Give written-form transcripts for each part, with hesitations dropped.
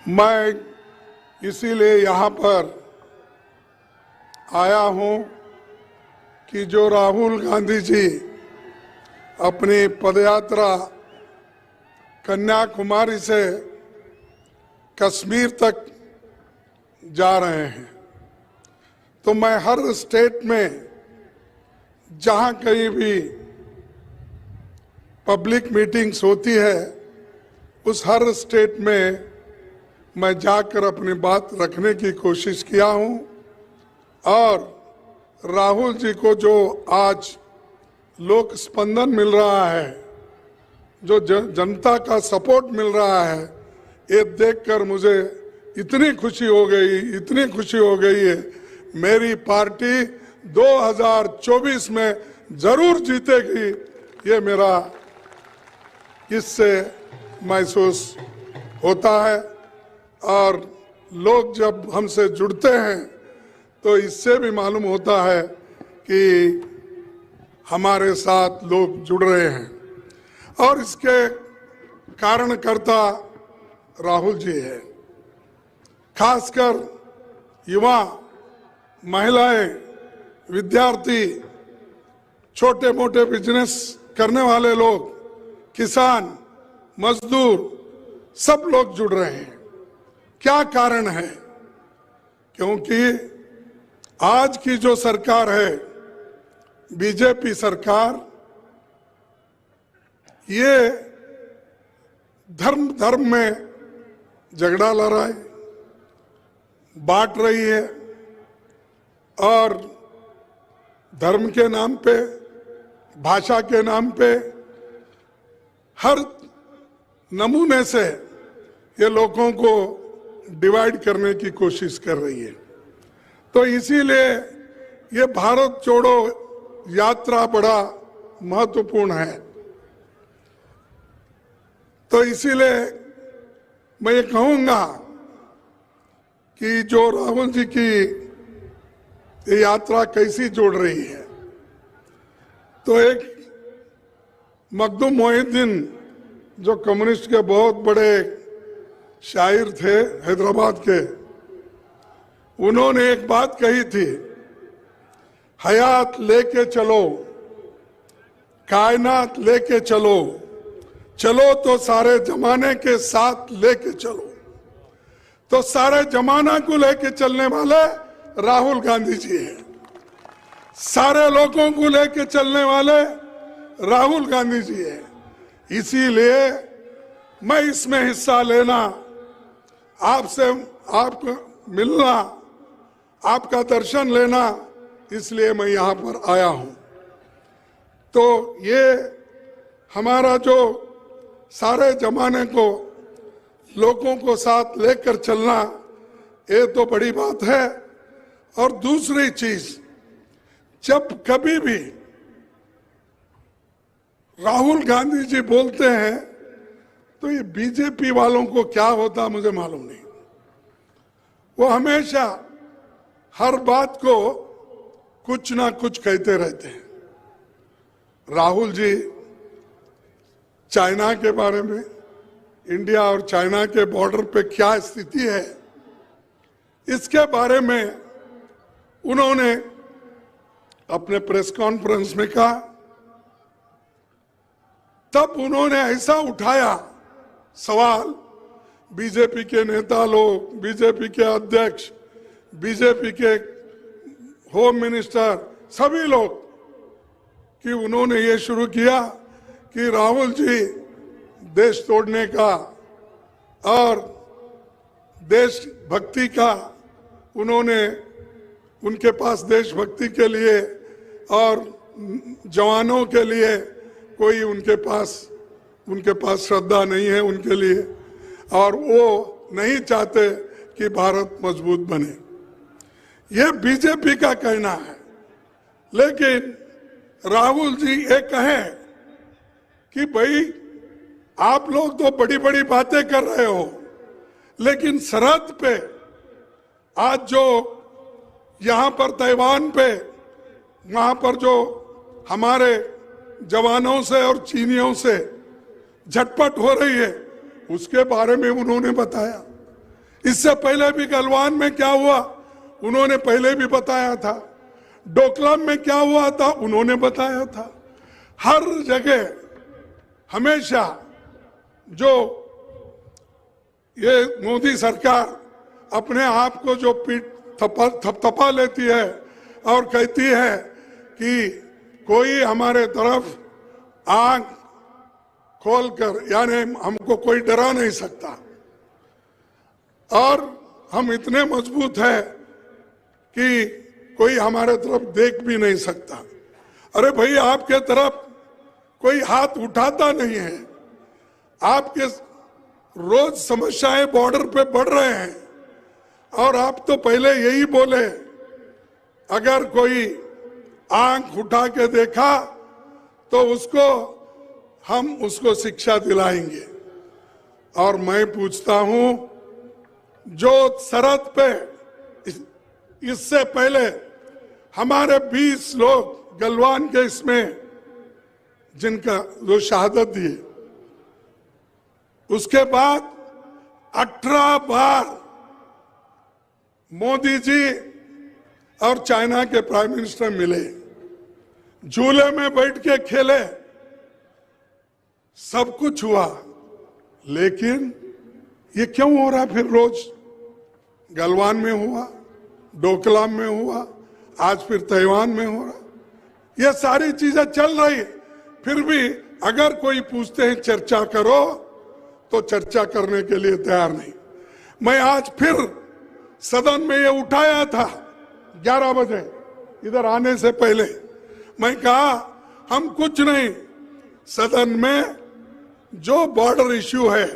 मैं इसीलिए यहाँ पर आया हूँ कि जो राहुल गांधी जी अपनी पदयात्रा कन्याकुमारी से कश्मीर तक जा रहे हैं, तो मैं हर स्टेट में जहाँ कहीं भी पब्लिक मीटिंग्स होती है उस हर स्टेट में मैं जाकर अपनी बात रखने की कोशिश किया हूँ। और राहुल जी को जो आज लोक स्पंदन मिल रहा है, जो जनता का सपोर्ट मिल रहा है, ये देखकर मुझे इतनी खुशी हो गई है। मेरी पार्टी 2024 में जरूर जीतेगी, ये मेरा इससे महसूस होता है। और लोग जब हमसे जुड़ते हैं तो इससे भी मालूम होता है कि हमारे साथ लोग जुड़ रहे हैं, और इसके कारणकर्ता राहुल जी है। खासकर युवा, महिलाएं, विद्यार्थी, छोटे मोटे बिजनेस करने वाले लोग, किसान, मजदूर, सब लोग जुड़ रहे हैं। क्या कारण है? क्योंकि आज की जो सरकार है, बीजेपी सरकार, ये धर्म में झगड़ा लड़ा है, बांट रही है, और धर्म के नाम पे, भाषा के नाम पे, हर नमूने से ये लोगों को डिवाइड करने की कोशिश कर रही है। तो इसीलिए ये भारत जोड़ो यात्रा बड़ा महत्वपूर्ण है। तो इसीलिए मैं ये कहूंगा कि जो राहुल जी की ये यात्रा कैसी जोड़ रही है, तो एक मखदूम मोहिउद्दीन जो कम्युनिस्ट के बहुत बड़े शायर थे हैदराबाद के, उन्होंने एक बात कही थी, हयात लेके चलो, कायनात लेके चलो, चलो तो सारे जमाने के साथ लेके चलो। तो सारे जमाना को लेके चलने वाले राहुल गांधी जी हैं, सारे लोगों को लेके चलने वाले राहुल गांधी जी हैं। इसीलिए मैं इसमें हिस्सा लेना, आपसे आपको मिलना, आपका दर्शन लेना, इसलिए मैं यहाँ पर आया हूँ। तो ये हमारा जो सारे जमाने को लोगों को साथ लेकर चलना, ये तो बड़ी बात है। और दूसरी चीज, जब कभी भी राहुल गांधी जी बोलते हैं तो ये बीजेपी वालों को क्या होता मुझे मालूम नहीं। वो हमेशा हर बात को कुछ ना कुछ कहते रहते हैं। राहुल जी चाइना के बारे में, इंडिया और चाइना के बॉर्डर पे क्या स्थिति है, इसके बारे में उन्होंने अपने प्रेस कॉन्फ्रेंस में कहा। तब उन्होंने ऐसा उठाया सवाल, बीजेपी के नेता लोग, बीजेपी के अध्यक्ष, बीजेपी के होम मिनिस्टर, सभी लोग, कि उन्होंने ये शुरू किया कि राहुल जी देश तोड़ने का और देशभक्ति का, उन्होंने उनके पास देशभक्ति के लिए और जवानों के लिए कोई उनके पास श्रद्धा नहीं है उनके लिए, और वो नहीं चाहते कि भारत मजबूत बने। ये बीजेपी का कहना है। लेकिन राहुल जी ये कहें कि भाई आप लोग तो बड़ी बड़ी बातें कर रहे हो, लेकिन सरहद पे आज जो यहाँ पर ताइवान पे, वहाँ पर जो हमारे जवानों से और चीनियों से झटपट हो रही है, उसके बारे में उन्होंने बताया। इससे पहले भी गलवान में क्या हुआ उन्होंने पहले भी बताया था, डोकलाम में क्या हुआ था उन्होंने बताया था। हर जगह हमेशा जो ये मोदी सरकार अपने आप को जो पीठ थपथपा लेती है और कहती है कि कोई हमारे तरफ आंख खोलकर, यानी हमको कोई डरा नहीं सकता और हम इतने मजबूत हैं कि कोई हमारे तरफ देख भी नहीं सकता। अरे भाई, आपके तरफ कोई हाथ उठाता नहीं है। आपके रोज समस्याएं बॉर्डर पे बढ़ रहे हैं और आप तो पहले यही बोले अगर कोई आंख उठा के देखा तो हम उसको शिक्षा दिलाएंगे। और मैं पूछता हूं, जो सरहद पे इससे पहले हमारे 20 लोग गलवान के इसमें जिनका जो शहादत दिए, उसके बाद 18 बार मोदी जी और चाइना के प्राइम मिनिस्टर मिले, झूले में बैठ के खेले, सब कुछ हुआ, लेकिन ये क्यों हो रहा फिर रोज? गलवान में हुआ, डोकलाम में हुआ, आज फिर ताइवान में हो रहा। ये सारी चीजें चल रही है, फिर भी अगर कोई पूछते हैं चर्चा करो तो चर्चा करने के लिए तैयार नहीं। मैं आज फिर सदन में ये उठाया था 11 बजे इधर आने से पहले। मैं कहा हम कुछ नहीं, सदन में जो बॉर्डर इश्यू है,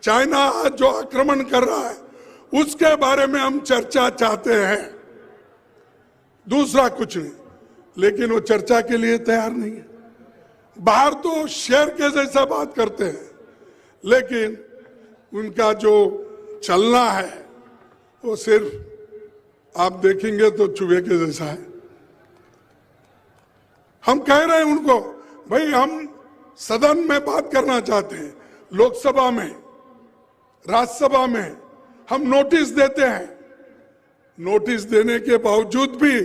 चाइना आज जो आक्रमण कर रहा है उसके बारे में हम चर्चा चाहते हैं, दूसरा कुछ नहीं। लेकिन वो चर्चा के लिए तैयार नहीं है। बाहर तो शेर के जैसा बात करते हैं, लेकिन उनका जो चलना है वो सिर्फ आप देखेंगे तो चूहे के जैसा है। हम कह रहे हैं उनको, भाई हम सदन में बात करना चाहते हैं, लोकसभा में, राज्यसभा में हम नोटिस देते हैं, नोटिस देने के बावजूद भी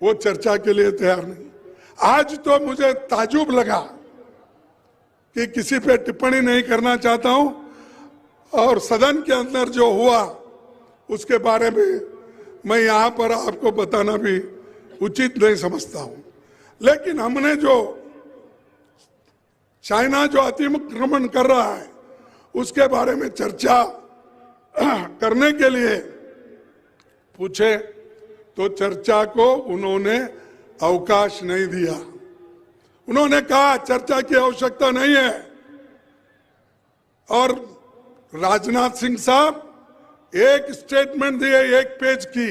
वो चर्चा के लिए तैयार नहीं। आज तो मुझे ताजुब लगा कि किसी पे टिप्पणी नहीं करना चाहता हूं और सदन के अंदर जो हुआ उसके बारे में मैं यहां पर आपको बताना भी उचित नहीं समझता हूं। लेकिन हमने जो चाइना जो अतिक्रमण कर रहा है उसके बारे में चर्चा करने के लिए पूछे तो चर्चा को उन्होंने अवकाश नहीं दिया। उन्होंने कहा चर्चा की आवश्यकता नहीं है। और राजनाथ सिंह साहब एक स्टेटमेंट दिए 1 पेज की,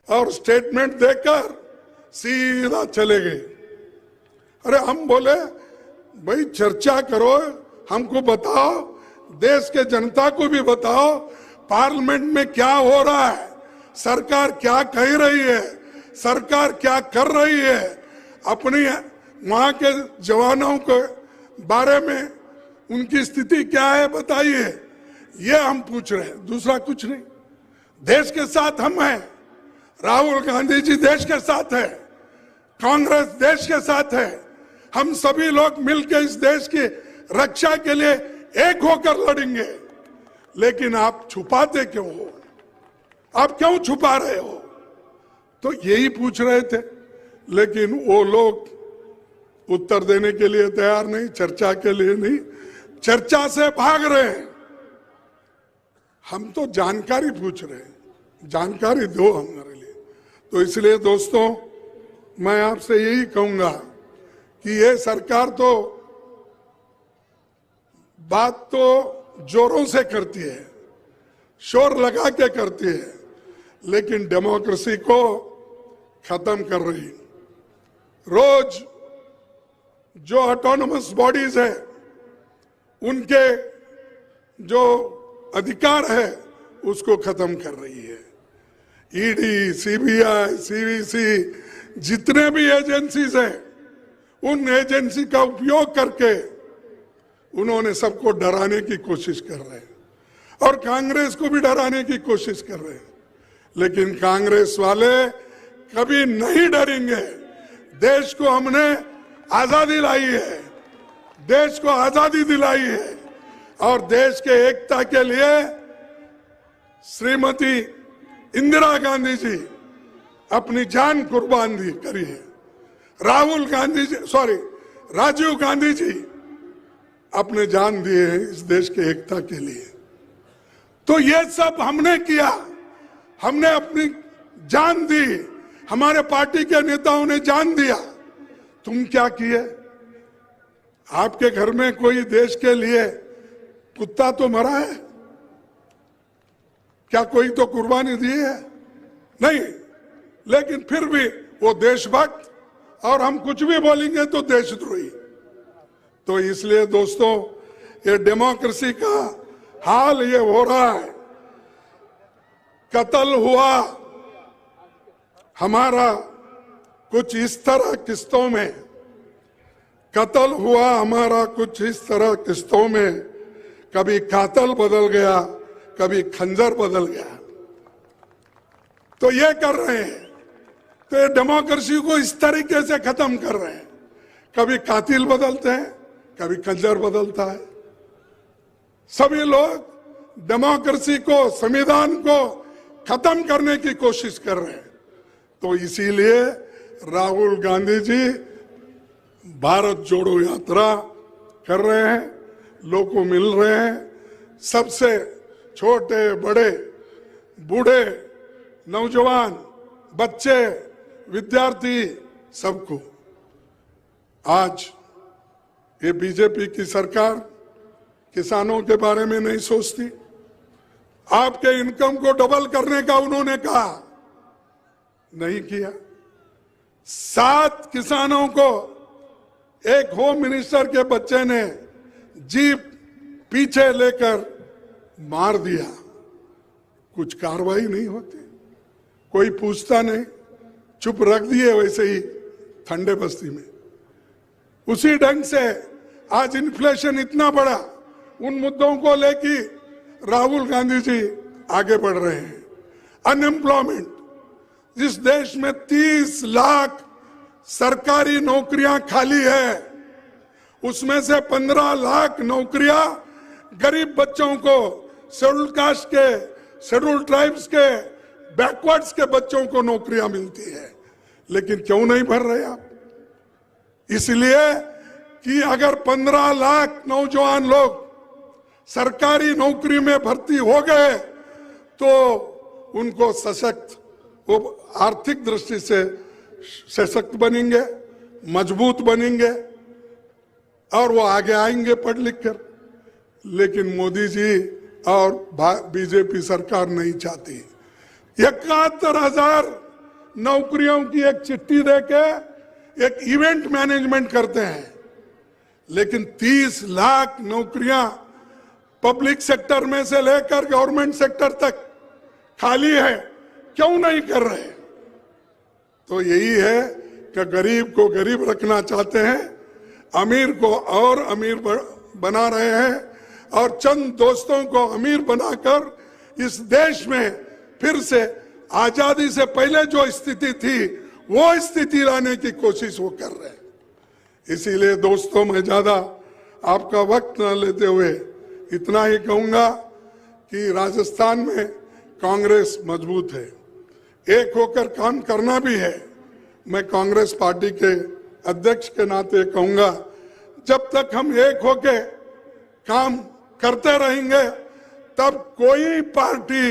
और स्टेटमेंट देकर सीधा चले गए। अरे हम बोले भाई चर्चा करो, हमको बताओ, देश के जनता को भी बताओ पार्लियामेंट में क्या हो रहा है, सरकार क्या कह रही है, सरकार क्या कर रही है, अपनी वहां के जवानों के बारे में उनकी स्थिति क्या है बताइए। ये हम पूछ रहे हैं, दूसरा कुछ नहीं। देश के साथ हम हैं, राहुल गांधी जी देश के साथ है, कांग्रेस देश के साथ है, हम सभी लोग मिलकर इस देश की रक्षा के लिए एक होकर लड़ेंगे। लेकिन आप छुपाते क्यों हो? आप क्यों छुपा रहे हो? तो यही पूछ रहे थे, लेकिन वो लोग उत्तर देने के लिए तैयार नहीं, चर्चा के लिए नहीं, चर्चा से भाग रहे हैं। हम तो जानकारी पूछ रहे हैं, जानकारी दो हमारे लिए। तो इसलिए दोस्तों, मैं आपसे यही कहूंगा कि ये सरकार तो बात तो जोरों से करती है, शोर लगा के करती है, लेकिन डेमोक्रेसी को खत्म कर रही। रोज जो ऑटोनमस बॉडीज है उनके जो अधिकार है उसको खत्म कर रही है। ईडी, सीबीआई, सीवीसी, जितने भी एजेंसीज हैं, उन एजेंसी का उपयोग करके उन्होंने सबको डराने की कोशिश कर रहे हैं। और कांग्रेस को भी डराने की कोशिश कर रहे हैं। लेकिन कांग्रेस वाले कभी नहीं डरेंगे। देश को हमने आजादी लाई है, देश को आजादी दिलाई है और देश के एकता के लिए श्रीमती इंदिरा गांधी जी अपनी जान कुर्बान करी है। राजीव गांधी जी अपने जान दिए हैं इस देश के एकता के लिए। तो ये सब हमने किया, हमने अपनी जान दी, हमारे पार्टी के नेताओं ने जान दिया। तुम क्या किए? आपके घर में कोई देश के लिए कुत्ता तो मरा है? क्या कोई तो कुर्बानी दी है? नहीं। लेकिन फिर भी वो देशभक्त, और हम कुछ भी बोलेंगे तो देशद्रोही। तो इसलिए दोस्तों, ये डेमोक्रेसी का हाल ये हो रहा है। कत्ल हुआ हमारा कुछ इस तरह किस्तों में, कत्ल हुआ हमारा कुछ इस तरह किस्तों में, कभी कातल बदल गया, कभी खंजर बदल गया। तो ये कर रहे हैं, तो ये डेमोक्रेसी को इस तरीके से खत्म कर रहे हैं। कभी कातिल बदलते हैं, कभी खंजर बदलता है। सभी लोग डेमोक्रेसी को, संविधान को खत्म करने की कोशिश कर रहे हैं। तो इसीलिए राहुल गांधी जी भारत जोड़ो यात्रा कर रहे हैं, लोगों को मिल रहे हैं, सबसे छोटे बड़े, बूढ़े, नौजवान, बच्चे, विद्यार्थी, सबको। आज ये बीजेपी की सरकार किसानों के बारे में नहीं सोचती। आपके इनकम को डबल करने का उन्होंने कहा, नहीं किया। 7 किसानों को एक होम मिनिस्टर के बच्चे ने जीप पीछे लेकर मार दिया, कुछ कार्रवाई नहीं होती, कोई पूछता नहीं, चुप रख दिए वैसे ही ठंडे बस्ती में। उसी ढंग से आज इन्फ्लेशन इतना बड़ा, उन मुद्दों को लेके राहुल गांधी जी आगे बढ़ रहे हैं। अनएम्प्लॉयमेंट, जिस देश में 30 लाख सरकारी नौकरियां खाली है, उसमें से 15 लाख नौकरियां गरीब बच्चों को, शेड्यूल कास्ट के, शेड्यूल ट्राइब्स के, बैकवर्ड्स के बच्चों को नौकरियां मिलती है। लेकिन क्यों नहीं भर रहे आप? इसलिए कि अगर 15 लाख नौजवान लोग सरकारी नौकरी में भर्ती हो गए तो उनको सशक्त, वो आर्थिक दृष्टि से सशक्त बनेंगे, मजबूत बनेंगे और वो आगे आएंगे पढ़ लिख कर। लेकिन मोदी जी और बीजेपी सरकार नहीं चाहती। 71,000 नौकरियों की एक चिट्ठी देके एक इवेंट मैनेजमेंट करते हैं, लेकिन 30 लाख नौकरियां पब्लिक सेक्टर में से लेकर गवर्नमेंट सेक्टर तक खाली है, क्यों नहीं कर रहे? तो यही है कि गरीब को गरीब रखना चाहते हैं, अमीर को और अमीर बना रहे हैं, और चंद दोस्तों को अमीर बनाकर इस देश में फिर से आजादी से पहले जो स्थिति थी वो स्थिति लाने की कोशिश वो कर रहे हैं। इसीलिए दोस्तों, मैं ज्यादा आपका वक्त न लेते हुए इतना ही कहूंगा कि राजस्थान में कांग्रेस मजबूत है, एक होकर काम करना भी है। मैं कांग्रेस पार्टी के अध्यक्ष के नाते कहूंगा, जब तक हम एक होके काम करते रहेंगे तब कोई पार्टी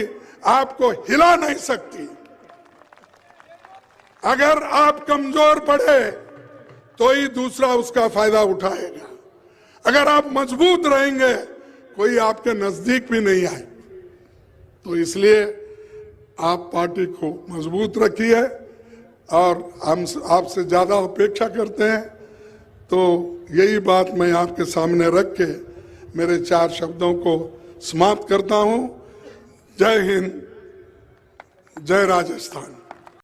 आपको हिला नहीं सकती। अगर आप कमजोर पड़े तो ही दूसरा उसका फायदा उठाएगा। अगर आप मजबूत रहेंगे कोई आपके नजदीक भी नहीं आए। तो इसलिए आप पार्टी को मजबूत रखिए और हम आपसे ज्यादा अपेक्षा करते हैं। तो यही बात मैं आपके सामने रख के मेरे 4 शब्दों को समाप्त करता हूं। जय हिंद, जय राजस्थान।